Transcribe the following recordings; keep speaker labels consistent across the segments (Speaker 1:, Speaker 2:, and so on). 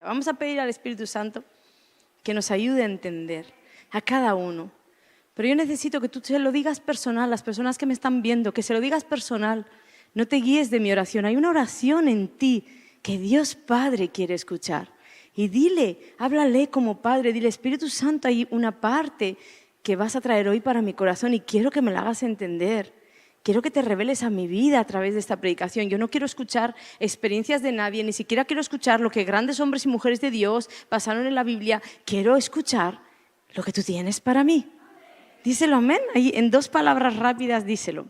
Speaker 1: Vamos a pedir al Espíritu Santo que nos ayude a entender a cada uno. Pero yo necesito que tú se lo digas personal, las personas que me están viendo, que se lo digas personal. No te guíes de mi oración. Hay una oración en ti que Dios Padre quiere escuchar. Y dile, háblale como Padre, dile, Espíritu Santo, hay una parte que vas a traer hoy para mi corazón y quiero que me la hagas entender. Quiero que te reveles a mi vida a través de esta predicación. Yo no quiero escuchar experiencias de nadie, ni siquiera quiero escuchar lo que grandes hombres y mujeres de Dios pasaron en la Biblia. Quiero escuchar lo que tú tienes para mí. Díselo, amén. Ahí, en 2 palabras rápidas, díselo.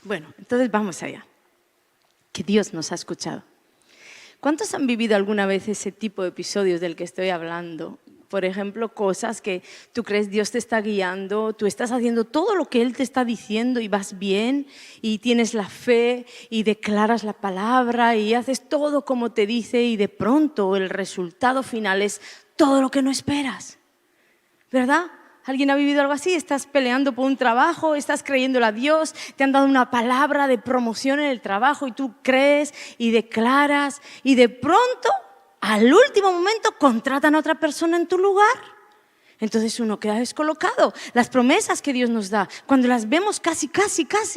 Speaker 1: Bueno, entonces vamos allá. Que Dios nos ha escuchado. ¿Cuántos han vivido alguna vez ese tipo de episodios del que estoy hablando? Por ejemplo, cosas que tú crees Dios te está guiando, tú estás haciendo todo lo que Él te está diciendo y vas bien y tienes la fe y declaras la palabra y haces todo como te dice y de pronto el resultado final es todo lo que no esperas, ¿verdad? ¿Alguien ha vivido algo así? Estás peleando por un trabajo, estás creyéndole a Dios, te han dado una palabra de promoción en el trabajo y tú crees y declaras y de pronto, al último momento, contratan a otra persona en tu lugar. Entonces uno queda descolocado. Las promesas que Dios nos da, cuando las vemos casi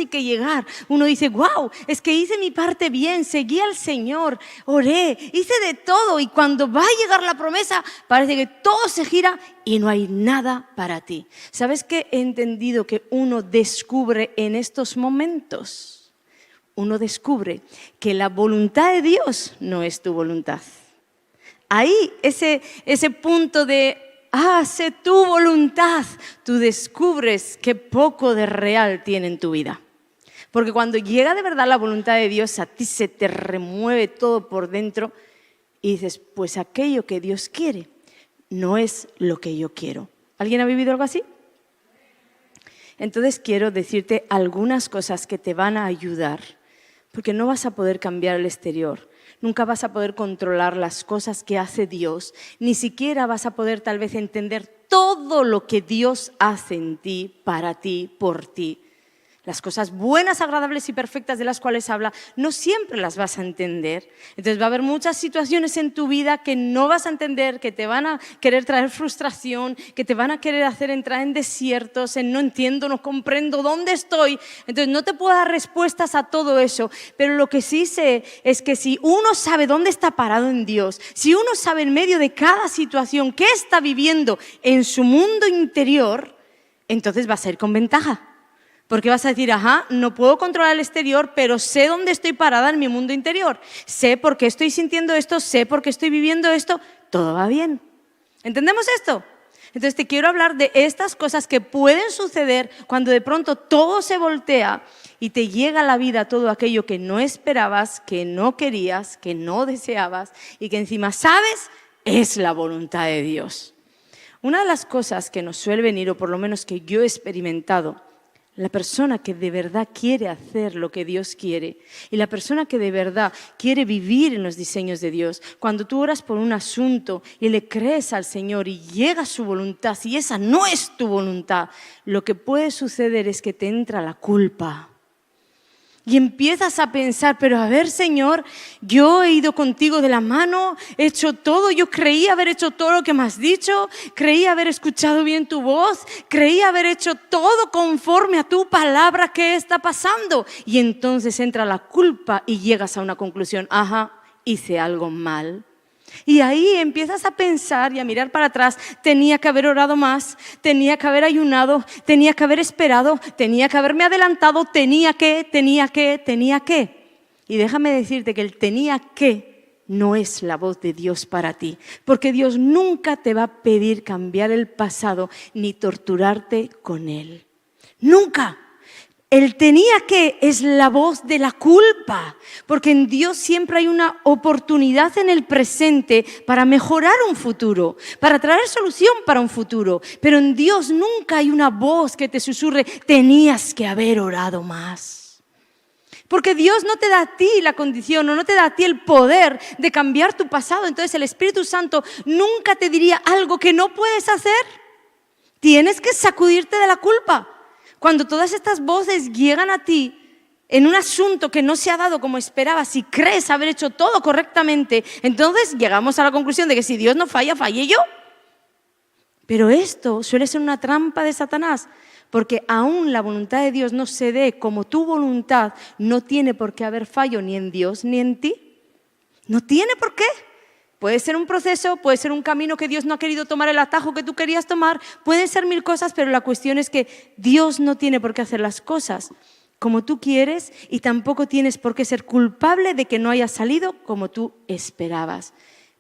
Speaker 1: que llegar, uno dice, wow, es que hice mi parte bien, seguí al Señor, oré, hice de todo y cuando va a llegar la promesa, parece que todo se gira y no hay nada para ti. ¿Sabes qué he entendido que uno descubre en estos momentos? Uno descubre que la voluntad de Dios no es tu voluntad. Ahí, ese punto de hágase tu voluntad, tú descubres qué poco de real tiene en tu vida. Porque cuando llega de verdad la voluntad de Dios, a ti se te remueve todo por dentro y dices, pues aquello que Dios quiere no es lo que yo quiero. ¿Alguien ha vivido algo así? Entonces quiero decirte algunas cosas que te van a ayudar, porque no vas a poder cambiar el exterior. Nunca vas a poder controlar las cosas que hace Dios, ni siquiera vas a poder tal vez entender todo lo que Dios hace en ti, para ti, por ti. Las cosas buenas, agradables y perfectas de las cuales habla, no siempre las vas a entender. Entonces va a haber muchas situaciones en tu vida que no vas a entender, que te van a querer traer frustración, que te van a querer hacer entrar en desiertos, en no entiendo, no comprendo dónde estoy. Entonces no te puedo dar respuestas a todo eso, pero lo que sí sé es que si uno sabe dónde está parado en Dios, si uno sabe en medio de cada situación qué está viviendo en su mundo interior, entonces vas a ir con ventaja. Porque vas a decir, ajá, no puedo controlar el exterior, pero sé dónde estoy parada en mi mundo interior. Sé por qué estoy sintiendo esto, sé por qué estoy viviendo esto, todo va bien. ¿Entendemos esto? Entonces te quiero hablar de estas cosas que pueden suceder cuando de pronto todo se voltea y te llega a la vida todo aquello que no esperabas, que no querías, que no deseabas y que encima sabes es la voluntad de Dios. Una de las cosas que nos suele venir, o por lo menos que yo he experimentado, la persona que de verdad quiere hacer lo que Dios quiere y la persona que de verdad quiere vivir en los diseños de Dios, cuando tú oras por un asunto y le crees al Señor y llega su voluntad, si esa no es tu voluntad, lo que puede suceder es que te entra la culpa. Y empiezas a pensar, pero a ver, Señor, yo he ido contigo de la mano, he hecho todo, yo creí haber hecho todo lo que me has dicho, creí haber escuchado bien tu voz, creí haber hecho todo conforme a tu palabra. ¿Qué está pasando? Y entonces entra la culpa y llegas a una conclusión, ajá, hice algo mal. Y ahí empiezas a pensar y a mirar para atrás, tenía que haber orado más, tenía que haber ayunado, tenía que haber esperado, tenía que haberme adelantado, tenía que. Y déjame decirte que el tenía que no es la voz de Dios para ti, porque Dios nunca te va a pedir cambiar el pasado ni torturarte con él. Nunca. El tenía que es la voz de la culpa, porque en Dios siempre hay una oportunidad en el presente para mejorar un futuro, para traer solución para un futuro. Pero en Dios nunca hay una voz que te susurre, tenías que haber orado más. Porque Dios no te da a ti la condición o no te da a ti el poder de cambiar tu pasado. Entonces el Espíritu Santo nunca te diría algo que no puedes hacer. Tienes que sacudirte de la culpa. Cuando todas estas voces llegan a ti en un asunto que no se ha dado como esperabas y crees haber hecho todo correctamente, entonces llegamos a la conclusión de que si Dios no falla, falle yo. Pero esto suele ser una trampa de Satanás, porque aún la voluntad de Dios no se dé como tu voluntad, no tiene por qué haber fallo ni en Dios ni en ti. No tiene por qué. Puede ser un proceso, puede ser un camino que Dios no ha querido tomar el atajo que tú querías tomar, pueden ser mil cosas, pero la cuestión es que Dios no tiene por qué hacer las cosas como tú quieres y tampoco tienes por qué ser culpable de que no haya salido como tú esperabas.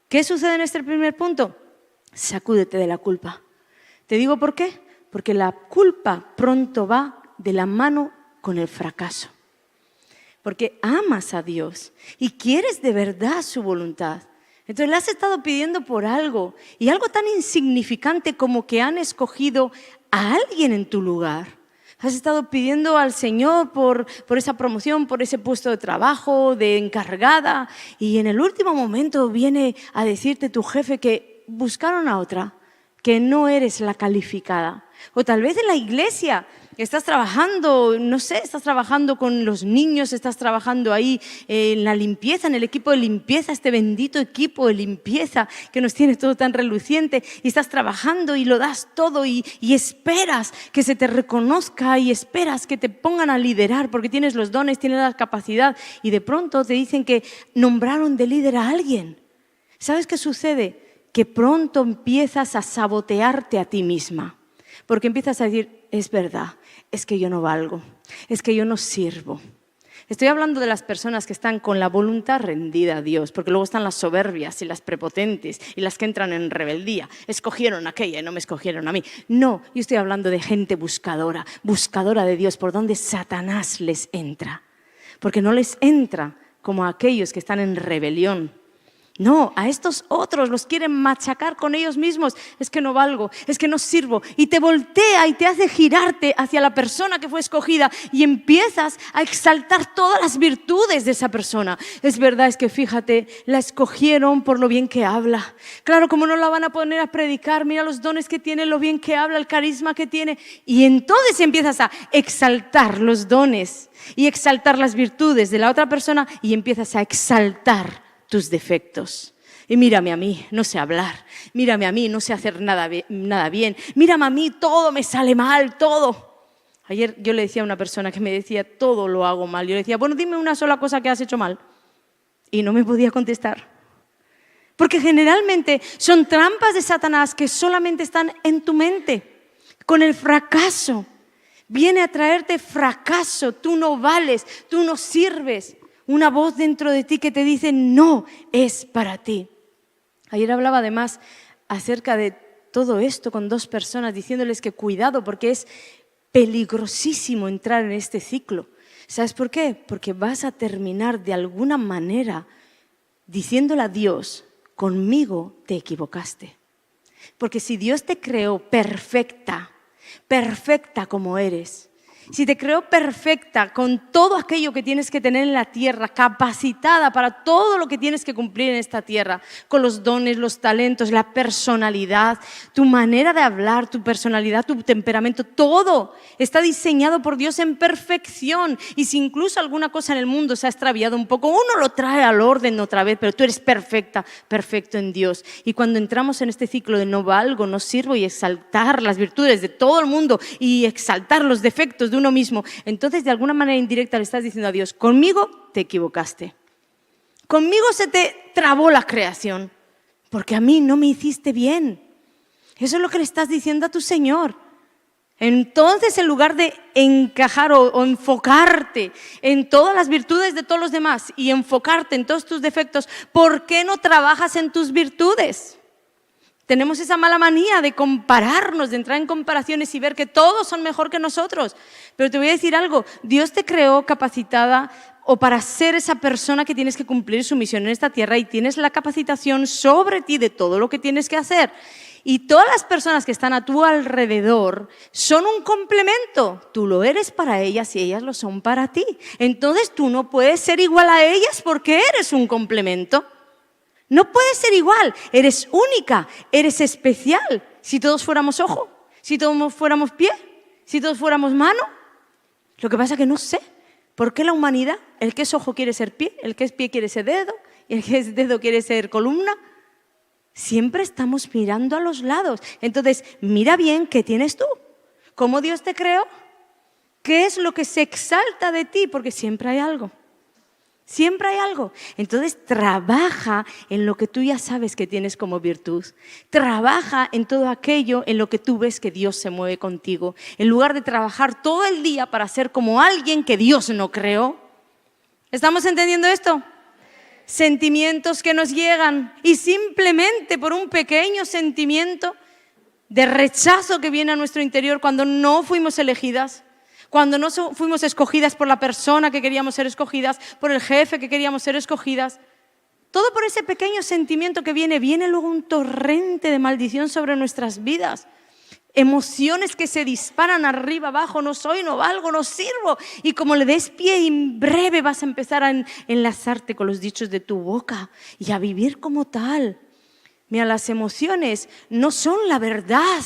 Speaker 1: ¿Qué sucede en este primer punto? Sacúdete de la culpa. ¿Te digo por qué? Porque la culpa pronto va de la mano con el fracaso. Porque amas a Dios y quieres de verdad su voluntad. Entonces le has estado pidiendo por algo y algo tan insignificante como que han escogido a alguien en tu lugar. Has estado pidiendo al Señor por esa promoción, por ese puesto de trabajo, de encargada, y en el último momento viene a decirte tu jefe que buscaron a otra, que no eres la calificada. O tal vez en la iglesia estás trabajando, no sé, estás trabajando con los niños, estás trabajando ahí en la limpieza, en el equipo de limpieza, este bendito equipo de limpieza que nos tiene todo tan reluciente, y estás trabajando y lo das todo y esperas que se te reconozca y esperas que te pongan a liderar porque tienes los dones, tienes la capacidad, y de pronto te dicen que nombraron de líder a alguien. ¿Sabes qué sucede? Que pronto empiezas a sabotearte a ti misma. Porque empiezas a decir, es verdad, es que yo no valgo, es que yo no sirvo. Estoy hablando de las personas que están con la voluntad rendida a Dios, porque luego están las soberbias y las prepotentes y las que entran en rebeldía. Escogieron a aquella y no me escogieron a mí. No, yo estoy hablando de gente buscadora, buscadora de Dios, por donde Satanás les entra. Porque no les entra como a aquellos que están en rebelión. No, a estos otros los quieren machacar con ellos mismos. Es que no valgo, es que no sirvo. Y te voltea y te hace girarte hacia la persona que fue escogida y empiezas a exaltar todas las virtudes de esa persona. Es verdad, es que fíjate, la escogieron por lo bien que habla. Claro, como no la van a poner a predicar, mira los dones que tiene, lo bien que habla, el carisma que tiene. Y entonces empiezas a exaltar los dones y exaltar las virtudes de la otra persona y empiezas a exaltar tus defectos. Y mírame a mí, no sé hablar. Mírame a mí, no sé hacer nada bien. Mírame a mí, todo me sale mal, todo. Ayer yo le decía a una persona que me decía, todo lo hago mal. Yo le decía, bueno, dime una sola cosa que has hecho mal. Y no me podía contestar. Porque generalmente son trampas de Satanás que solamente están en tu mente, con el fracaso. Viene a traerte fracaso, tú no vales, tú no sirves. Una voz dentro de ti que te dice, no es para ti. Ayer hablaba además acerca de todo esto con dos personas, diciéndoles que cuidado porque es peligrosísimo entrar en este ciclo. ¿Sabes por qué? Porque vas a terminar de alguna manera diciéndole a Dios, conmigo te equivocaste. Porque si Dios te creó perfecta, perfecta como eres, si te creó perfecta con todo aquello que tienes que tener en la tierra, capacitada para todo lo que tienes que cumplir en esta tierra, con los dones, los talentos, la personalidad, tu manera de hablar, tu personalidad, tu temperamento, todo está diseñado por Dios en perfección. Y si incluso alguna cosa en el mundo se ha extraviado un poco, uno lo trae al orden otra vez, pero tú eres perfecta, perfecto en Dios. Y cuando entramos en este ciclo de no valgo, no sirvo y exaltar las virtudes de todo el mundo y exaltar los defectos de uno mismo, entonces de alguna manera indirecta le estás diciendo a Dios, conmigo te equivocaste, conmigo se te trabó la creación, porque a mí no me hiciste bien. Eso es lo que le estás diciendo a tu Señor. Entonces, en lugar de encajar o enfocarte en todas las virtudes de todos los demás y enfocarte en todos tus defectos, ¿por qué no trabajas en tus virtudes? Tenemos esa mala manía de compararnos, de entrar en comparaciones y ver que todos son mejor que nosotros. Pero te voy a decir algo, Dios te creó capacitada o para ser esa persona que tienes que cumplir su misión en esta tierra y tienes la capacitación sobre ti de todo lo que tienes que hacer. Y todas las personas que están a tu alrededor son un complemento. Tú lo eres para ellas y ellas lo son para ti. Entonces tú no puedes ser igual a ellas porque eres un complemento. No puedes ser igual, eres única, eres especial. Si todos fuéramos ojo, si todos fuéramos pie, si todos fuéramos mano, Lo que pasa es que no sé por qué la humanidad, el que es ojo quiere ser pie, el que es pie quiere ser dedo, y el que es dedo quiere ser columna. Siempre estamos mirando a los lados. Entonces, mira bien qué tienes tú, cómo Dios te creó, qué es lo que se exalta de ti, porque siempre hay algo. Siempre hay algo. Entonces trabaja en lo que tú ya sabes que tienes como virtud. Trabaja en todo aquello en lo que tú ves que Dios se mueve contigo. En lugar de trabajar todo el día para ser como alguien que Dios no creó. ¿Estamos entendiendo esto? Sentimientos que nos llegan y simplemente por un pequeño sentimiento de rechazo que viene a nuestro interior cuando no fuimos elegidas, cuando no fuimos escogidas por la persona que queríamos ser escogidas, por el jefe que queríamos ser escogidas. Todo por ese pequeño sentimiento que viene luego un torrente de maldición sobre nuestras vidas. Emociones que se disparan arriba, abajo, no soy, no valgo, no sirvo. Y como le des pie, en breve vas a empezar a enlazarte con los dichos de tu boca y a vivir como tal. Mira, las emociones no son la verdad.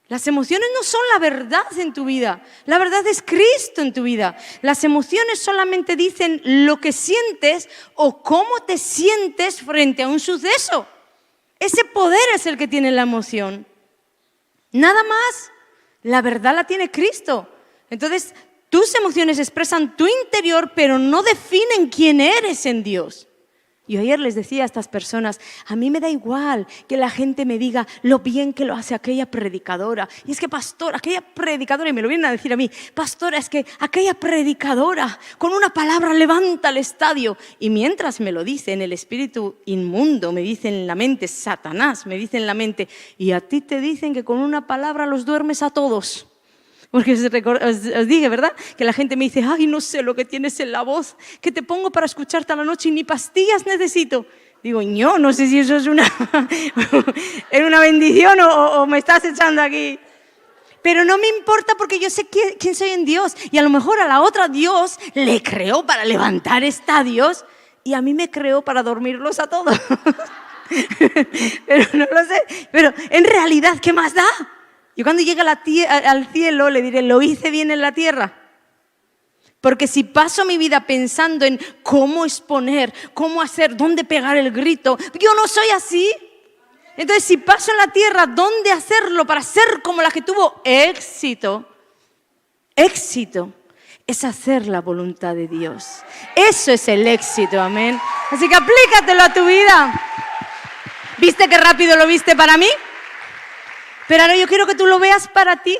Speaker 1: Las emociones no son la verdad en tu vida. La verdad es Cristo en tu vida. Las emociones solamente dicen lo que sientes o cómo te sientes frente a un suceso. Ese poder es el que tiene la emoción. Nada más. La verdad la tiene Cristo. Entonces, tus emociones expresan tu interior, pero no definen quién eres en Dios. Yo ayer les decía a estas personas, a mí me da igual que la gente me diga lo bien que lo hace aquella predicadora. Y es que, pastor, aquella predicadora, y me lo vienen a decir a mí, pastora, es que aquella predicadora con una palabra levanta el estadio. Y mientras me lo dicen, el espíritu inmundo me dice en la mente, Satanás me dice en la mente, y a ti te dicen que con una palabra los duermes a todos. Porque os dije, ¿verdad? Que la gente me dice, ay, no sé lo que tienes en la voz, que te pongo para escucharte a la noche y ni pastillas necesito. Digo, no sé si eso es una bendición o me estás echando aquí. Pero no me importa porque yo sé quién soy en Dios. Y a lo mejor a la otra Dios le creó para levantar estadios y a mí me creó para dormirlos a todos. Pero no lo sé. Pero en realidad, ¿qué más da? Yo cuando llegue al cielo le diré, ¿lo hice bien en la tierra? Porque si paso mi vida pensando en cómo exponer, cómo hacer, dónde pegar el grito, yo no soy así. Entonces, si paso en la tierra, ¿dónde hacerlo para ser como la que tuvo éxito? Éxito es hacer la voluntad de Dios. Eso es el éxito, amén. Así que aplícatelo a tu vida. ¿Viste qué rápido lo viste para mí? Pero ahora yo quiero que tú lo veas para ti,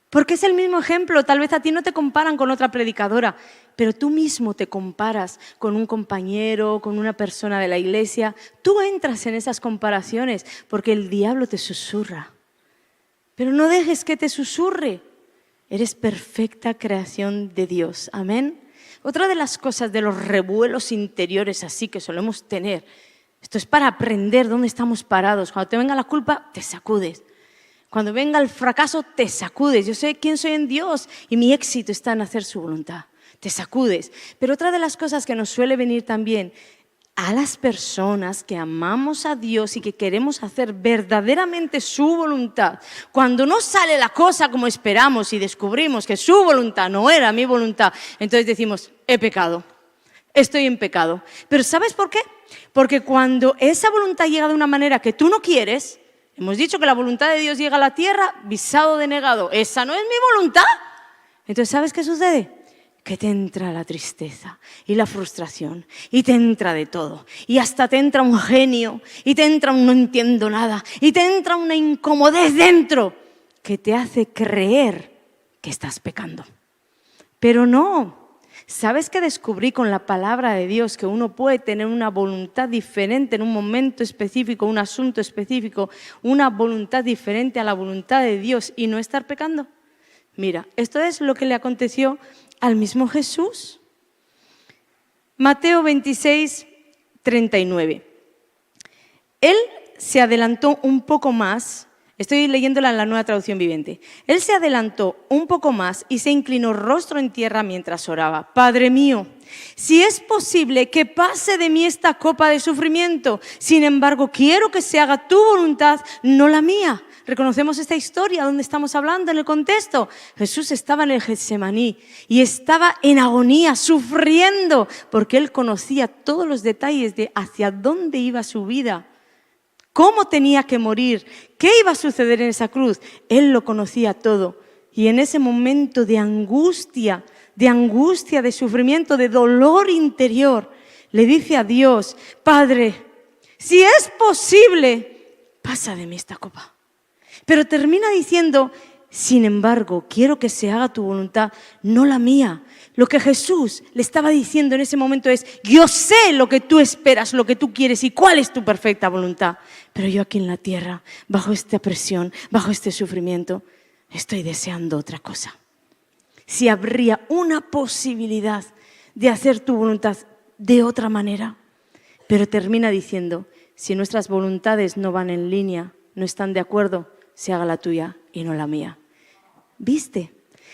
Speaker 1: porque es el mismo ejemplo. Tal vez a ti no te comparan con otra predicadora, pero tú mismo te comparas con un compañero, con una persona de la iglesia. Tú entras en esas comparaciones porque el diablo te susurra. Pero no dejes que te susurre. Eres perfecta creación de Dios. Amén. Otra de las cosas de los revuelos interiores así que solemos tener, esto es para aprender dónde estamos parados. Cuando te venga la culpa, te sacudes. Cuando venga el fracaso, te sacudes. Yo sé quién soy en Dios y mi éxito está en hacer su voluntad. Te sacudes. Pero otra de las cosas que nos suele venir también a las personas que amamos a Dios y que queremos hacer verdaderamente su voluntad, cuando no sale la cosa como esperamos y descubrimos que su voluntad no era mi voluntad, entonces decimos, he pecado. Estoy en pecado. Pero ¿sabes por qué? Porque cuando esa voluntad llega de una manera que tú no quieres, hemos dicho que la voluntad de Dios llega a la tierra, visado denegado. Esa no es mi voluntad. Entonces, ¿sabes qué sucede? Que te entra la tristeza y la frustración y te entra de todo. Y hasta te entra un genio y te entra un no entiendo nada y te entra una incomodez dentro que te hace creer que estás pecando. Pero no. ¿Sabes qué descubrí con la palabra de Dios? Que uno puede tener una voluntad diferente en un momento específico, un asunto específico, una voluntad diferente a la voluntad de Dios y no estar pecando. Mira, esto es lo que le aconteció al mismo Jesús. Mateo 26, 39. Él se adelantó un poco más. Estoy leyéndola en la Nueva Traducción Viviente. Él se adelantó un poco más y se inclinó rostro en tierra mientras oraba. Padre mío, si es posible que pase de mí esta copa de sufrimiento, sin embargo quiero que se haga tu voluntad, no la mía. Reconocemos esta historia donde estamos hablando en el contexto. Jesús estaba en el Getsemaní y estaba en agonía, sufriendo, porque Él conocía todos los detalles de hacia dónde iba su vida, cómo tenía que morir, qué iba a suceder en esa cruz. Él lo conocía todo. Y en ese momento de angustia, de sufrimiento, de dolor interior, le dice a Dios: Padre, si es posible, pasa de mí esta copa. Pero termina diciendo: sin embargo, quiero que se haga tu voluntad, no la mía. Lo que Jesús le estaba diciendo en ese momento es: yo sé lo que tú esperas, lo que tú quieres y cuál es tu perfecta voluntad. Pero yo aquí en la tierra, bajo esta presión, bajo este sufrimiento, estoy deseando otra cosa. Si habría una posibilidad de hacer tu voluntad de otra manera. Pero termina diciendo: si nuestras voluntades no van en línea, no están de acuerdo, se haga la tuya y no la mía. ¿Viste?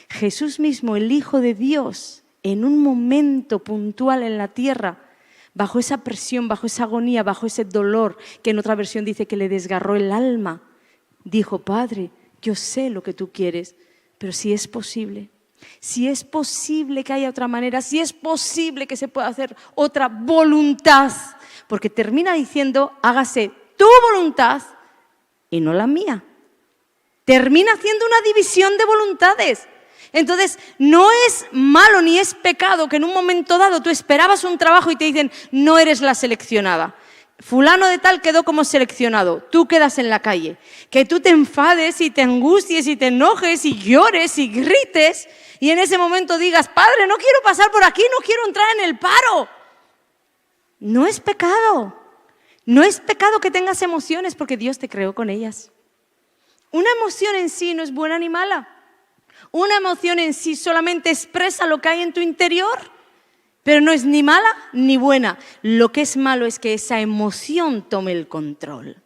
Speaker 1: Jesús mismo, el Hijo de Dios, en un momento puntual en la tierra, bajo esa presión, bajo esa agonía, bajo ese dolor, que en otra versión dice que le desgarró el alma, dijo: Padre, yo sé lo que tú quieres, pero si es posible que haya otra manera, si es posible que se pueda hacer otra voluntad, porque termina diciendo: hágase tu voluntad y no la mía. Termina haciendo una división de voluntades. Entonces, no es malo ni es pecado que en un momento dado tú esperabas un trabajo y te dicen: no eres la seleccionada. Fulano de tal quedó como seleccionado, tú quedas en la calle. Que tú te enfades y te angusties y te enojes y llores y grites y en ese momento digas: Padre, no quiero pasar por aquí, no quiero entrar en el paro. No es pecado. No es pecado que tengas emociones porque Dios te creó con ellas. Una emoción en sí no es buena ni mala. Una emoción en sí solamente expresa lo que hay en tu interior, pero no es ni mala ni buena. Lo que es malo es que esa emoción tome el control.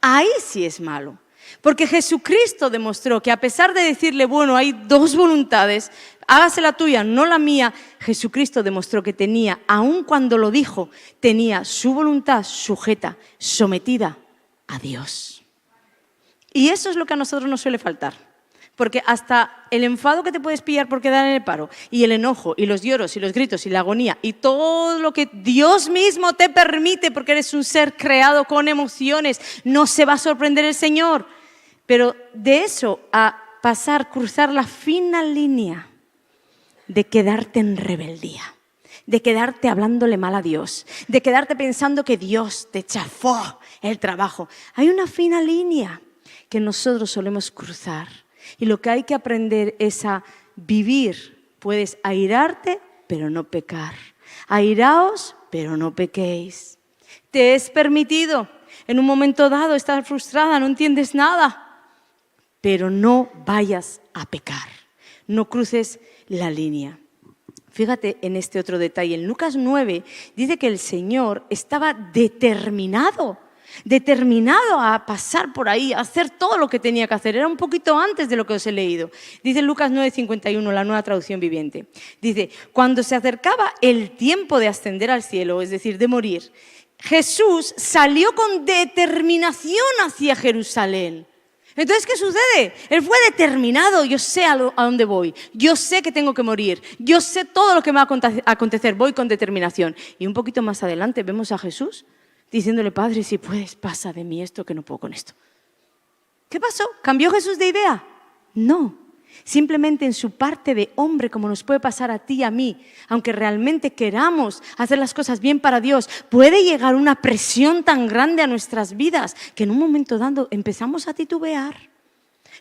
Speaker 1: Ahí sí es malo. Porque Jesucristo demostró que a pesar de decirle: bueno, hay dos voluntades, hágase la tuya, no la mía, Jesucristo demostró que tenía, aun cuando lo dijo, tenía su voluntad sujeta, sometida a Dios. Y eso es lo que a nosotros nos suele faltar. Porque hasta el enfado que te puedes pillar por quedar en el paro, y el enojo, y los lloros, y los gritos, y la agonía, y todo lo que Dios mismo te permite, porque eres un ser creado con emociones, no se va a sorprender el Señor. Pero de eso a pasar, cruzar la fina línea de quedarte en rebeldía, de quedarte hablándole mal a Dios, de quedarte pensando que Dios te chafó el trabajo. Hay una fina línea que nosotros solemos cruzar. Y lo que hay que aprender es a vivir. Puedes airarte, pero no pecar. Airaos, pero no pequéis. Te es permitido en un momento dado estar frustrada, no entiendes nada, pero no vayas a pecar. No cruces la línea. Fíjate en este otro detalle. En Lucas 9 dice que el Señor estaba determinado a pasar por ahí, a hacer todo lo que tenía que hacer. Era un poquito antes de lo que os he leído. Dice Lucas 9:51, la Nueva Traducción Viviente. Dice: cuando se acercaba el tiempo de ascender al cielo, es decir, de morir, Jesús salió con determinación hacia Jerusalén. Entonces, ¿qué sucede? Él fue determinado: yo sé a dónde voy, yo sé que tengo que morir, yo sé todo lo que me va a acontecer, voy con determinación. Y un poquito más adelante vemos a Jesús diciéndole: Padre, si puedes, pasa de mí esto, que no puedo con esto. ¿Qué pasó? ¿Cambió Jesús de idea? No. Simplemente en su parte de hombre, como nos puede pasar a ti y a mí, aunque realmente queramos hacer las cosas bien para Dios, puede llegar una presión tan grande a nuestras vidas que en un momento dado empezamos a titubear.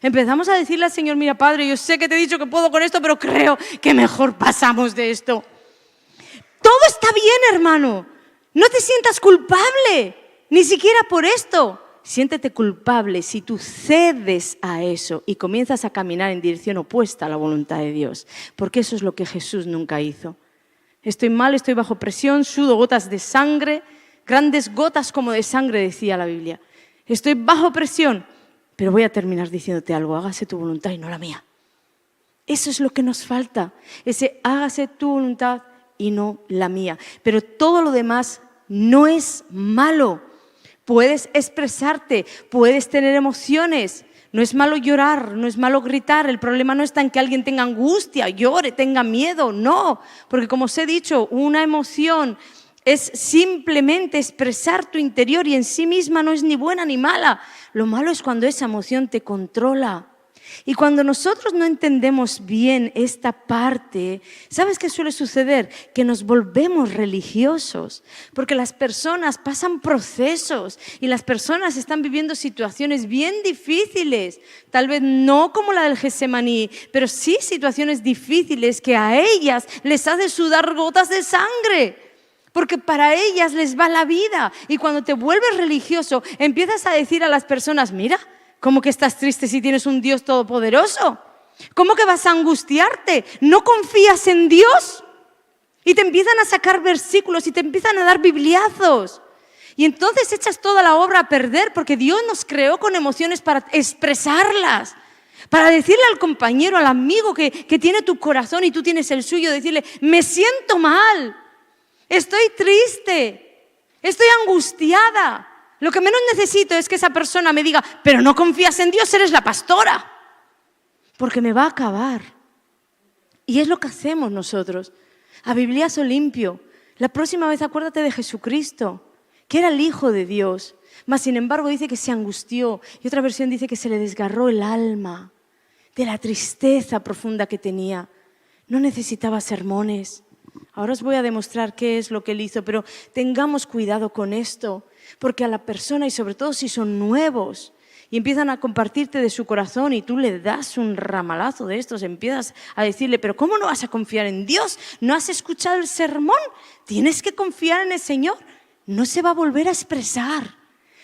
Speaker 1: Empezamos a decirle al Señor: mira, Padre, yo sé que te he dicho que puedo con esto, pero creo que mejor pasamos de esto. Todo está bien, hermano. No te sientas culpable, ni siquiera por esto. Siéntete culpable si tú cedes a eso y comienzas a caminar en dirección opuesta a la voluntad de Dios, porque eso es lo que Jesús nunca hizo. Estoy mal, estoy bajo presión, sudo gotas de sangre, grandes gotas como de sangre, decía la Biblia. Estoy bajo presión, pero voy a terminar diciéndote algo: hágase tu voluntad y no la mía. Eso es lo que nos falta, ese hágase tu voluntad y no la mía. Pero todo lo demás no es malo. Puedes expresarte, puedes tener emociones, No es malo llorar, no es malo gritar. El problema no está en que alguien tenga angustia, llore, tenga miedo. No, porque como os he dicho, una emoción es simplemente expresar tu interior y en sí misma no es ni buena ni mala. Lo malo es cuando esa emoción te controla. Y cuando nosotros no entendemos bien esta parte, ¿sabes qué suele suceder? Que nos volvemos religiosos, porque las personas pasan procesos y las personas están viviendo situaciones bien difíciles, tal vez no como la del Getsemaní, pero sí situaciones difíciles que a ellas les hace sudar gotas de sangre. Porque para ellas les va la vida. Y cuando te vuelves religioso, empiezas a decir a las personas, mira, ¿cómo que estás triste si tienes un Dios todopoderoso? ¿Cómo que vas a angustiarte? ¿No confías en Dios? Y te empiezan a sacar versículos y te empiezan a dar bibliazos. Y entonces echas toda la obra a perder porque Dios nos creó con emociones para expresarlas. Para decirle al compañero, al amigo que tiene tu corazón y tú tienes el suyo, decirle, me siento mal. Estoy triste, estoy angustiada. Lo que menos necesito es que esa persona me diga, pero no confías en Dios, eres la pastora. Porque me va a acabar. Y es lo que hacemos nosotros. A bibliazo limpio. La próxima vez acuérdate de Jesucristo, que era el Hijo de Dios. Mas sin embargo dice que se angustió. Y otra versión dice que se le desgarró el alma de la tristeza profunda que tenía. No necesitaba sermones. Ahora os voy a demostrar qué es lo que él hizo, pero tengamos cuidado con esto, porque a la persona, y sobre todo si son nuevos, y empiezan a compartirte de su corazón y tú le das un ramalazo de estos, empiezas a decirle, pero ¿cómo no vas a confiar en Dios? ¿No has escuchado el sermón? Tienes que confiar en el Señor. No se va a volver a expresar.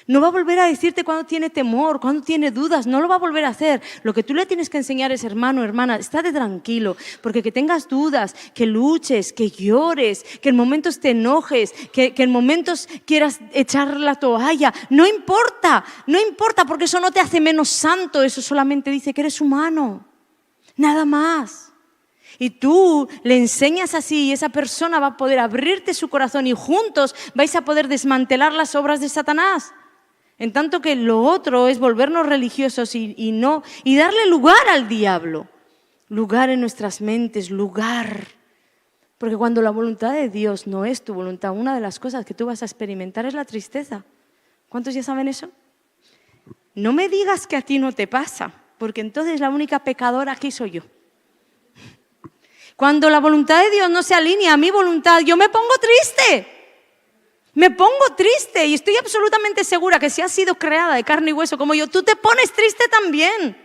Speaker 1: No va a volver a decirte cuando tiene temor, cuando tiene dudas, no lo va a volver a hacer. Lo que tú le tienes que enseñar es, hermano, hermana, estate tranquilo, porque que tengas dudas, que luches, que llores, que en momentos te enojes, que en momentos quieras echar la toalla, no importa, porque eso no te hace menos santo, eso solamente dice que eres humano, nada más. Y tú le enseñas así y esa persona va a poder abrirte su corazón y juntos vais a poder desmantelar las obras de Satanás. En tanto que lo otro es volvernos religiosos y darle lugar al diablo. Lugar en nuestras mentes, lugar. Porque cuando la voluntad de Dios no es tu voluntad, una de las cosas que tú vas a experimentar es la tristeza. ¿Cuántos ya saben eso? No me digas que a ti no te pasa, porque entonces la única pecadora aquí soy yo. Cuando la voluntad de Dios no se alinea a mi voluntad, yo me pongo triste. Me pongo triste y estoy absolutamente segura que si has sido creada de carne y hueso como yo, tú te pones triste también.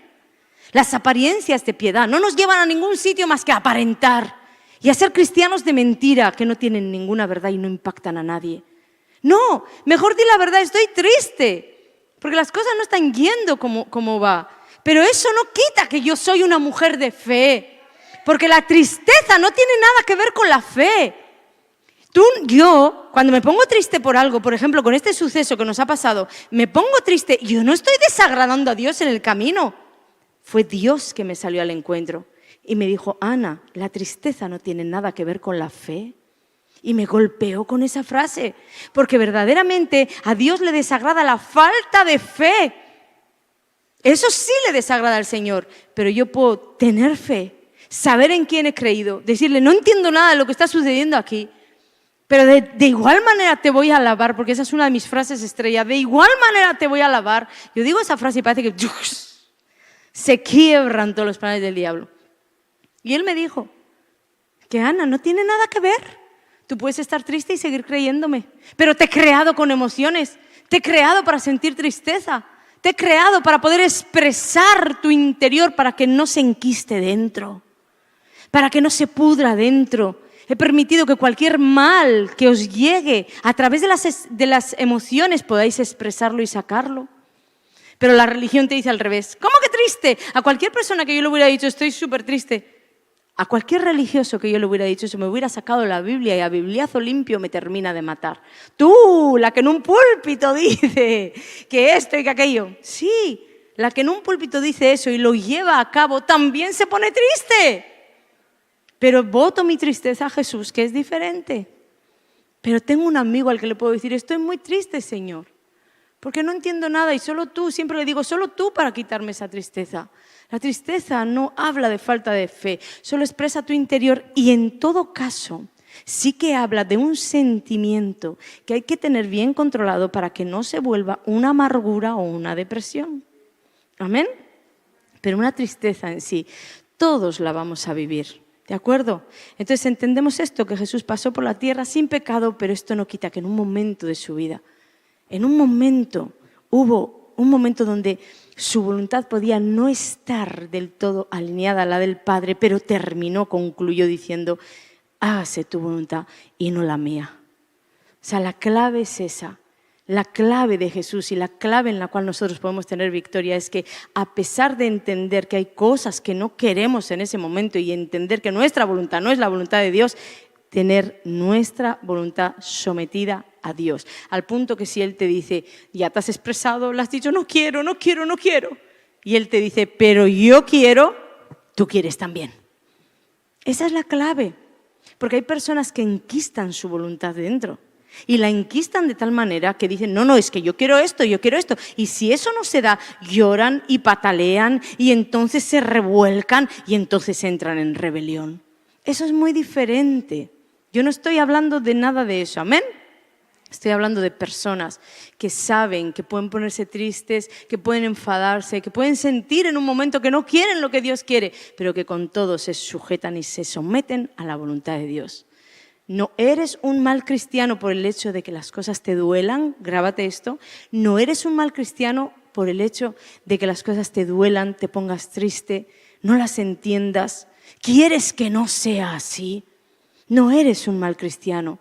Speaker 1: Las apariencias de piedad no nos llevan a ningún sitio más que a aparentar y a ser cristianos de mentira que no tienen ninguna verdad y no impactan a nadie. No, mejor di la verdad, estoy triste, porque las cosas no están yendo como va. Pero eso no quita que yo soy una mujer de fe, porque la tristeza no tiene nada que ver con la fe. Yo, cuando me pongo triste por algo, por ejemplo, con este suceso que nos ha pasado, me pongo triste, yo no estoy desagradando a Dios en el camino. Fue Dios que me salió al encuentro y me dijo, Ana, la tristeza no tiene nada que ver con la fe. Y me golpeó con esa frase, porque verdaderamente a Dios le desagrada la falta de fe. Eso sí le desagrada al Señor, pero yo puedo tener fe, saber en quién he creído, decirle, no entiendo nada de lo que está sucediendo aquí, pero de igual manera te voy a alabar, porque esa es una de mis frases estrella, de igual manera te voy a alabar. Yo digo esa frase y parece que se quiebran todos los planes del diablo. Y él me dijo que Ana, no tiene nada que ver. Tú puedes estar triste y seguir creyéndome, pero te he creado con emociones, te he creado para sentir tristeza, te he creado para poder expresar tu interior para que no se enquiste dentro, para que no se pudra dentro. He permitido que cualquier mal que os llegue a través de las emociones podáis expresarlo y sacarlo. Pero la religión te dice al revés. ¿Cómo que triste? A cualquier persona que yo le hubiera dicho estoy súper triste, a cualquier religioso que yo le hubiera dicho eso, me hubiera sacado la Biblia y a bibliazo limpio me termina de matar. Tú, la que en un púlpito dice que esto y que aquello. Sí, la que en un púlpito dice eso y lo lleva a cabo también se pone triste. Pero voto mi tristeza a Jesús, que es diferente. Pero tengo un amigo al que le puedo decir, estoy muy triste, Señor. porque no entiendo nada y solo tú, siempre le digo, solo tú para quitarme esa tristeza. La tristeza no habla de falta de fe, solo expresa tu interior y en todo caso sí que habla de un sentimiento que hay que tener bien controlado para que no se vuelva una amargura o una depresión. ¿Amén? Pero una tristeza en sí, todos la vamos a vivir. ¿De acuerdo? Entonces entendemos esto, que Jesús pasó por la tierra sin pecado, pero esto no quita que en un momento de su vida, en un momento, hubo un momento donde su voluntad podía no estar del todo alineada a la del Padre, pero concluyó diciendo, hágase tu voluntad y no la mía. O sea, la clave es esa. La clave de Jesús y la clave en la cual nosotros podemos tener victoria es que a pesar de entender que hay cosas que no queremos en ese momento y entender que nuestra voluntad no es la voluntad de Dios, tener nuestra voluntad sometida a Dios. Al punto que si Él te dice, ya te has expresado, le has dicho, no quiero, no quiero, no quiero. Y Él te dice, pero yo quiero, tú quieres también. Esa es la clave. Porque hay personas que enquistan su voluntad dentro. Y la enquistan de tal manera que dicen, no, es que yo quiero esto, yo quiero esto. Y si eso no se da, lloran y patalean y entonces se revuelcan y entonces entran en rebelión. Eso es muy diferente. Yo no estoy hablando de nada de eso, ¿amén? Estoy hablando de personas que saben que pueden ponerse tristes, que pueden enfadarse, que pueden sentir en un momento que no quieren lo que Dios quiere, pero que con todo se sujetan y se someten a la voluntad de Dios. No eres un mal cristiano por el hecho de que las cosas te duelan, grábate esto. No eres un mal cristiano por el hecho de que las cosas te duelan, te pongas triste, no las entiendas. ¿Quieres que no sea así? No eres un mal cristiano.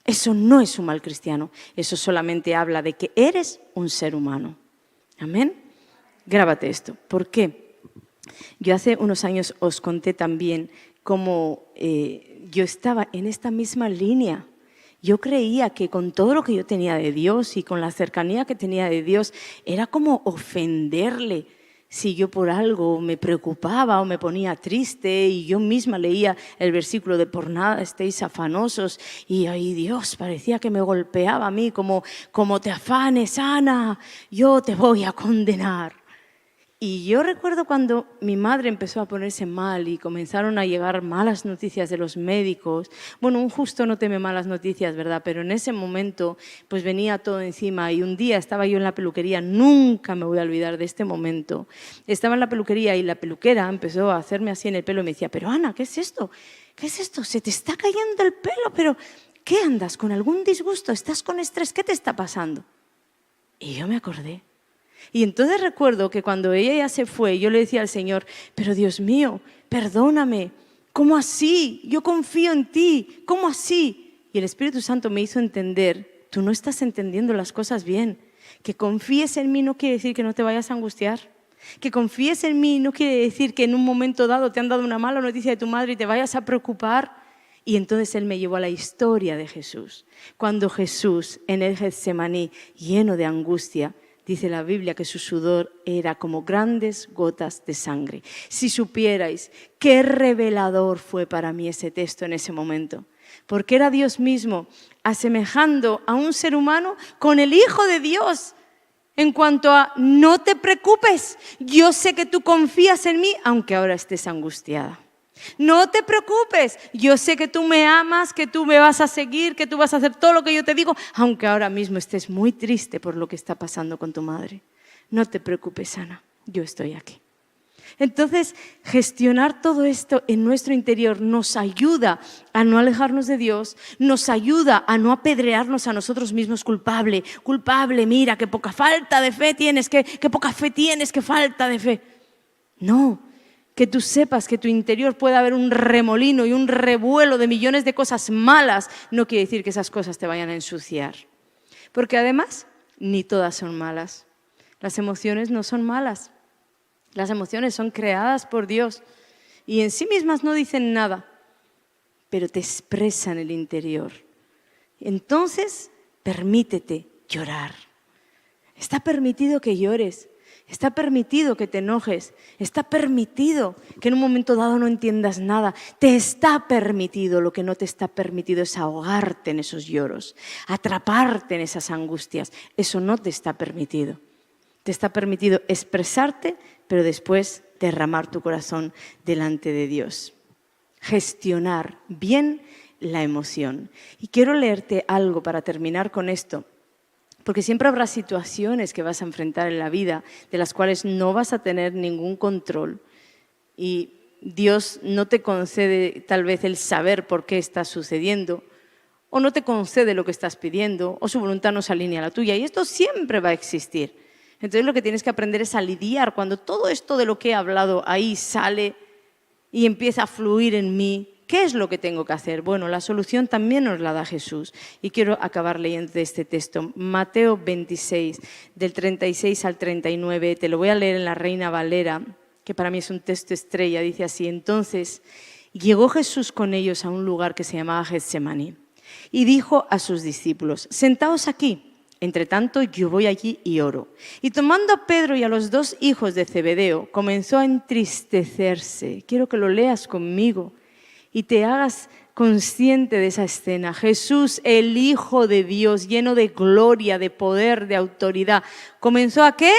Speaker 1: Eso no es un mal cristiano. Eso solamente habla de que eres un ser humano. ¿Amén? Grábate esto. ¿Por qué? Yo hace unos años os conté también cómo yo estaba en esta misma línea. Yo creía que con todo lo que yo tenía de Dios y con la cercanía que tenía de Dios, era como ofenderle si yo por algo me preocupaba o me ponía triste y yo misma leía el versículo de por nada estéis afanosos y ay Dios, parecía que me golpeaba a mí como te afanes, Ana, yo te voy a condenar. Y yo recuerdo cuando mi madre empezó a ponerse mal y comenzaron a llegar malas noticias de los médicos. Bueno, un justo no teme malas noticias, ¿verdad? Pero en ese momento pues venía todo encima y un día estaba yo en la peluquería, nunca me voy a olvidar de este momento. Estaba en la peluquería y la peluquera empezó a hacerme así en el pelo y me decía, pero Ana, ¿qué es esto? ¿Qué es esto? Se te está cayendo el pelo, pero ¿qué andas? ¿Con algún disgusto? ¿Estás con estrés? ¿Qué te está pasando? Y yo me acordé. Y entonces recuerdo que cuando ella ya se fue, yo le decía al Señor, pero Dios mío, perdóname, ¿cómo así? Yo confío en ti, ¿cómo así? Y el Espíritu Santo me hizo entender, tú no estás entendiendo las cosas bien. Que confíes en mí no quiere decir que no te vayas a angustiar. Que confíes en mí no quiere decir que en un momento dado te han dado una mala noticia de tu madre y te vayas a preocupar. Y entonces Él me llevó a la historia de Jesús. Cuando Jesús en el Getsemaní, lleno de angustia, dice la Biblia que su sudor era como grandes gotas de sangre. Si supierais qué revelador fue para mí ese texto en ese momento. Porque era Dios mismo asemejando a un ser humano con el Hijo de Dios. En cuanto a, no te preocupes, yo sé que tú confías en mí, aunque ahora estés angustiada. No te preocupes, yo sé que tú me amas, que tú me vas a seguir, que tú vas a hacer todo lo que yo te digo, aunque ahora mismo estés muy triste por lo que está pasando con tu madre. No te preocupes, Ana, yo estoy aquí. Entonces, gestionar todo esto en nuestro interior nos ayuda a no alejarnos de Dios, nos ayuda a no apedrearnos a nosotros mismos culpable, mira, qué poca falta de fe tienes, qué poca fe tienes, qué falta de fe. No. Que tú sepas que tu interior puede haber un remolino y un revuelo de millones de cosas malas, no quiere decir que esas cosas te vayan a ensuciar. Porque además, ni todas son malas. Las emociones no son malas. Las emociones son creadas por Dios y en sí mismas no dicen nada, pero te expresan el interior. Entonces, permítete llorar. Está permitido que llores. Está permitido que te enojes, está permitido que en un momento dado no entiendas nada. Te está permitido, lo que no te está permitido es ahogarte en esos lloros, atraparte en esas angustias. Eso no te está permitido. Te está permitido expresarte, pero después derramar tu corazón delante de Dios. Gestionar bien la emoción. Y quiero leerte algo para terminar con esto. Porque siempre habrá situaciones que vas a enfrentar en la vida de las cuales no vas a tener ningún control y Dios no te concede tal vez el saber por qué está sucediendo o no te concede lo que estás pidiendo o su voluntad no se alinea a la tuya y esto siempre va a existir. Entonces lo que tienes que aprender es a lidiar cuando todo esto de lo que he hablado ahí sale y empieza a fluir en mí. ¿Qué es lo que tengo que hacer? Bueno, la solución también nos la da Jesús. Y quiero acabar leyendo este texto. Mateo 26, del 36 al 39. Te lo voy a leer en la Reina Valera, que para mí es un texto estrella. Dice así: entonces llegó Jesús con ellos a un lugar que se llamaba Getsemaní y dijo a sus discípulos: sentaos aquí. Entre tanto, yo voy allí y oro. Y tomando a Pedro y a los 2 hijos de Zebedeo, comenzó a entristecerse. Quiero que lo leas conmigo y te hagas consciente de esa escena. Jesús, el Hijo de Dios, lleno de gloria, de poder, de autoridad, ¿comenzó a qué?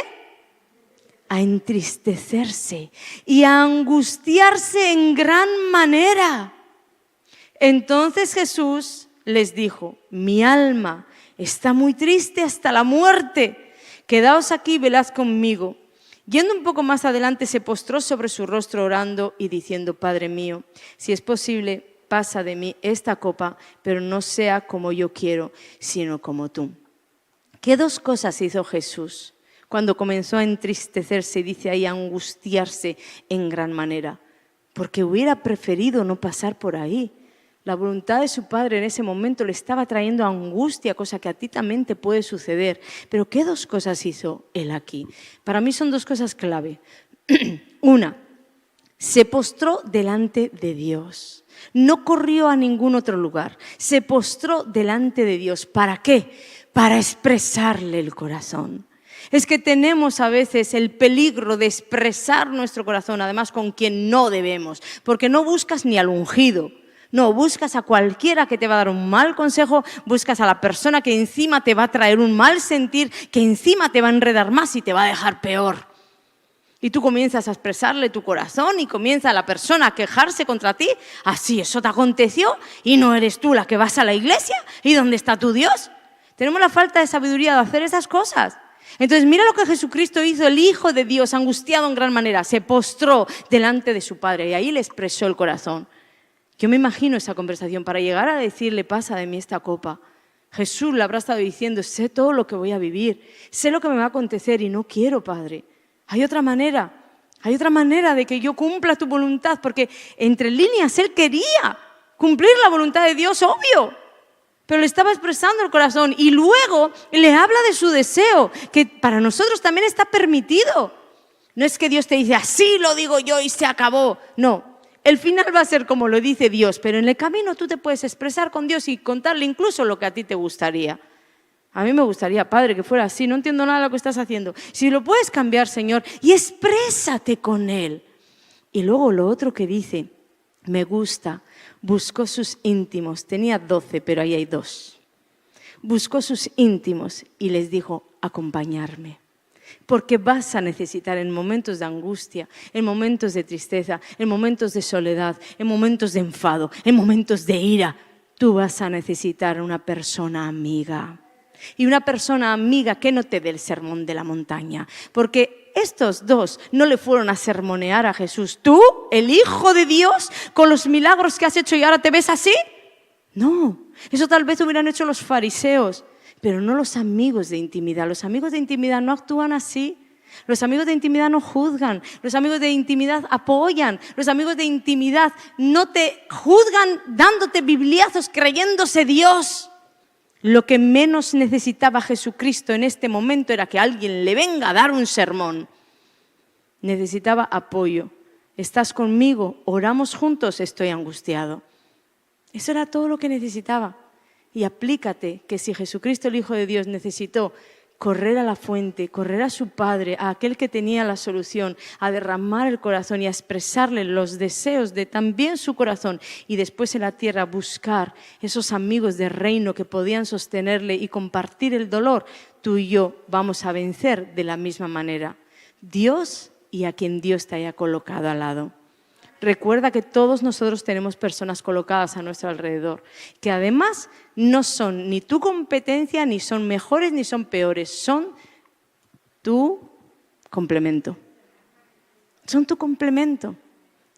Speaker 1: A entristecerse y a angustiarse en gran manera. Entonces Jesús les dijo: mi alma está muy triste hasta la muerte. Quedaos aquí y velad conmigo. Yendo un poco más adelante, se postró sobre su rostro orando y diciendo: Padre mío, si es posible, pasa de mí esta copa, pero no sea como yo quiero, sino como tú. ¿Qué 2 cosas hizo Jesús cuando comenzó a entristecerse, dice ahí, a angustiarse en gran manera? Porque hubiera preferido no pasar por ahí. La voluntad de su Padre en ese momento le estaba trayendo angustia, cosa que a ti también te puede suceder. Pero ¿qué 2 cosas hizo Él aquí? Para mí son 2 cosas clave. Una, se postró delante de Dios. No corrió a ningún otro lugar. Se postró delante de Dios. ¿Para qué? Para expresarle el corazón. Es que tenemos a veces el peligro de expresar nuestro corazón, además con quien no debemos, porque no buscas ni al ungido. No, buscas a cualquiera que te va a dar un mal consejo, buscas a la persona que encima te va a traer un mal sentir, que encima te va a enredar más y te va a dejar peor. Y tú comienzas a expresarle tu corazón y comienza la persona a quejarse contra ti. Así, eso te aconteció y no eres tú la que vas a la iglesia. ¿Y dónde está tu Dios? Tenemos la falta de sabiduría de hacer esas cosas. Entonces mira lo que Jesucristo hizo, el Hijo de Dios, angustiado en gran manera, se postró delante de su Padre y ahí le expresó el corazón. Yo me imagino esa conversación para llegar a decirle: pasa de mí esta copa. Jesús le habrá estado diciendo: sé todo lo que voy a vivir, sé lo que me va a acontecer y no quiero, Padre. Hay otra manera de que yo cumpla tu voluntad, porque entre líneas Él quería cumplir la voluntad de Dios, obvio, pero le estaba expresando el corazón y luego le habla de su deseo, que para nosotros también está permitido. No es que Dios te dice: así lo digo yo y se acabó. No. El final va a ser como lo dice Dios, pero en el camino tú te puedes expresar con Dios y contarle incluso lo que a ti te gustaría. A mí me gustaría, Padre, que fuera así, no entiendo nada de lo que estás haciendo. Si lo puedes cambiar, Señor, y exprésate con Él. Y luego lo otro que dice, me gusta, buscó sus íntimos, tenía 12, pero ahí hay 2. Buscó sus íntimos y les dijo: acompañarme. Porque vas a necesitar en momentos de angustia, en momentos de tristeza, en momentos de soledad, en momentos de enfado, en momentos de ira, tú vas a necesitar una persona amiga. Y una persona amiga que no te dé el sermón de la montaña. Porque estos 2 no le fueron a sermonear a Jesús. ¿Tú, el Hijo de Dios, con los milagros que has hecho y ahora te ves así? No, eso tal vez hubieran hecho los fariseos. Pero no los amigos de intimidad. Los amigos de intimidad no actúan así. Los amigos de intimidad no juzgan. Los amigos de intimidad apoyan. Los amigos de intimidad no te juzgan dándote bibliazos creyéndose Dios. Lo que menos necesitaba Jesucristo en este momento era que alguien le venga a dar un sermón. Necesitaba apoyo. ¿Estás conmigo? ¿Oramos juntos? Estoy angustiado. Eso era todo lo que necesitaba. Y aplícate que si Jesucristo, el Hijo de Dios, necesitó correr a la fuente, correr a su Padre, a aquel que tenía la solución, a derramar el corazón y a expresarle los deseos de también su corazón, y después en la tierra buscar esos amigos de reino que podían sostenerle y compartir el dolor, tú y yo vamos a vencer de la misma manera. Dios y a quien Dios te haya colocado al lado. Recuerda que todos nosotros tenemos personas colocadas a nuestro alrededor, que además no son ni tu competencia, ni son mejores, ni son peores, son tu complemento. Son tu complemento.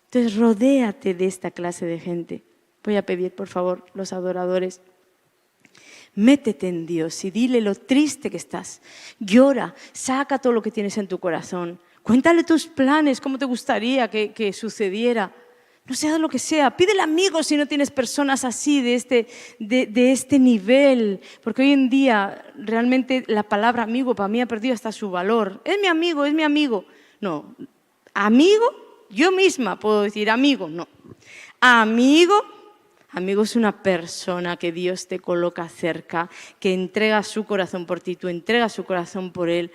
Speaker 1: Entonces, rodéate de esta clase de gente. Voy a pedir, por favor, los adoradores, métete en Dios y dile lo triste que estás. Llora, saca todo lo que tienes en tu corazón. Cuéntale tus planes, cómo te gustaría que sucediera. No sea lo que sea, pídele amigos si no tienes personas así, de este nivel. Porque hoy en día realmente la palabra amigo para mí ha perdido hasta su valor. Es mi amigo, es mi amigo. No, amigo, yo misma puedo decir amigo, no. Amigo es una persona que Dios te coloca cerca, que entrega su corazón por ti, tú entregas su corazón por él.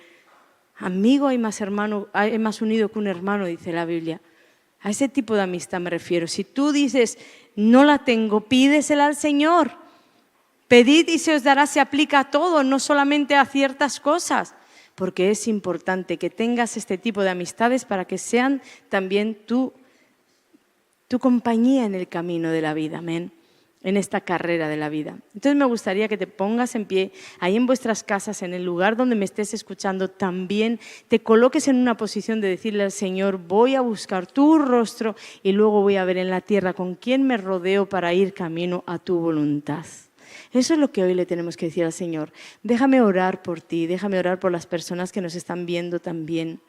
Speaker 1: Amigo hay más unido que un hermano, dice la Biblia. A ese tipo de amistad me refiero. Si tú dices, no la tengo, pídesela al Señor. Pedid y se os dará, se aplica a todo, no solamente a ciertas cosas. Porque es importante que tengas este tipo de amistades para que sean también tu compañía en el camino de la vida. Amén. En esta carrera de la vida. Entonces me gustaría que te pongas en pie, ahí en vuestras casas, en el lugar donde me estés escuchando, también te coloques en una posición de decirle al Señor, voy a buscar tu rostro y luego voy a ver en la tierra con quién me rodeo para ir camino a tu voluntad. Eso es lo que hoy le tenemos que decir al Señor. Déjame orar por ti, déjame orar por las personas que nos están viendo también,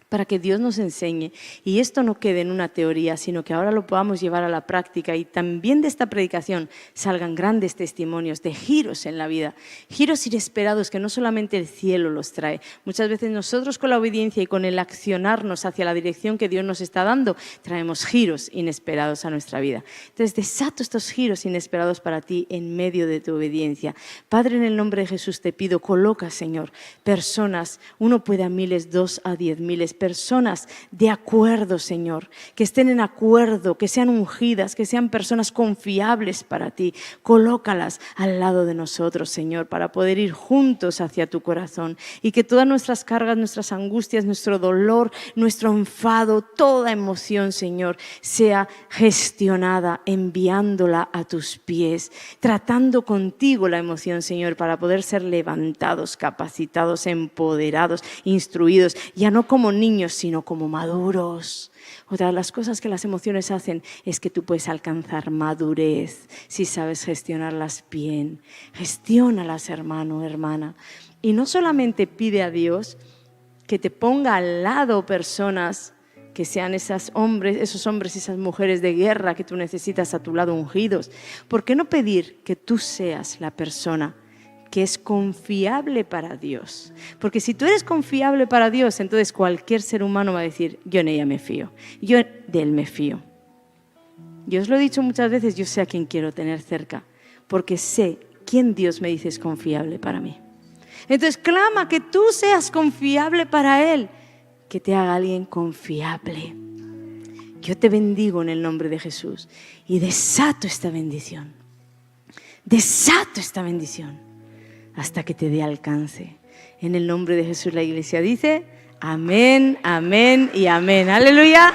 Speaker 1: para que Dios nos enseñe y esto no quede en una teoría, sino que ahora lo podamos llevar a la práctica y también de esta predicación salgan grandes testimonios de giros en la vida, giros inesperados que no solamente el cielo los trae. Muchas veces nosotros con la obediencia y con el accionarnos hacia la dirección que Dios nos está dando, traemos giros inesperados a nuestra vida. Entonces desato estos giros inesperados para ti en medio de tu obediencia. Padre, en el nombre de Jesús te pido, coloca, Señor, personas, uno puede a miles, dos a 10,000, personas de acuerdo, Señor, que estén en acuerdo, que sean ungidas, que sean personas confiables para ti. Colócalas al lado de nosotros, Señor, para poder ir juntos hacia tu corazón y que todas nuestras cargas, nuestras angustias, nuestro dolor, nuestro enfado, toda emoción, Señor, sea gestionada, enviándola a tus pies, tratando contigo la emoción, Señor, para poder ser levantados, capacitados, empoderados, instruidos, ya no como niños, sino como maduros. Otra de las cosas que las emociones hacen es que tú puedes alcanzar madurez si sabes gestionarlas bien. Gestiónalas, hermano, hermana. Y no solamente pide a Dios que te ponga al lado personas que sean esos hombres y esas mujeres de guerra que tú necesitas a tu lado ungidos. ¿Por qué no pedir que tú seas la persona que es confiable para Dios? Porque si tú eres confiable para Dios, entonces cualquier ser humano va a decir, yo en ella me fío, yo de él me fío. Yo os lo he dicho muchas veces, yo sé a quién quiero tener cerca, porque sé quién Dios me dice es confiable para mí. Entonces clama que tú seas confiable para Él, que te haga alguien confiable. Yo te bendigo en el nombre de Jesús y desato esta bendición. Desato esta bendición hasta que te dé alcance. En el nombre de Jesús la iglesia dice, amén, amén y amén. Aleluya.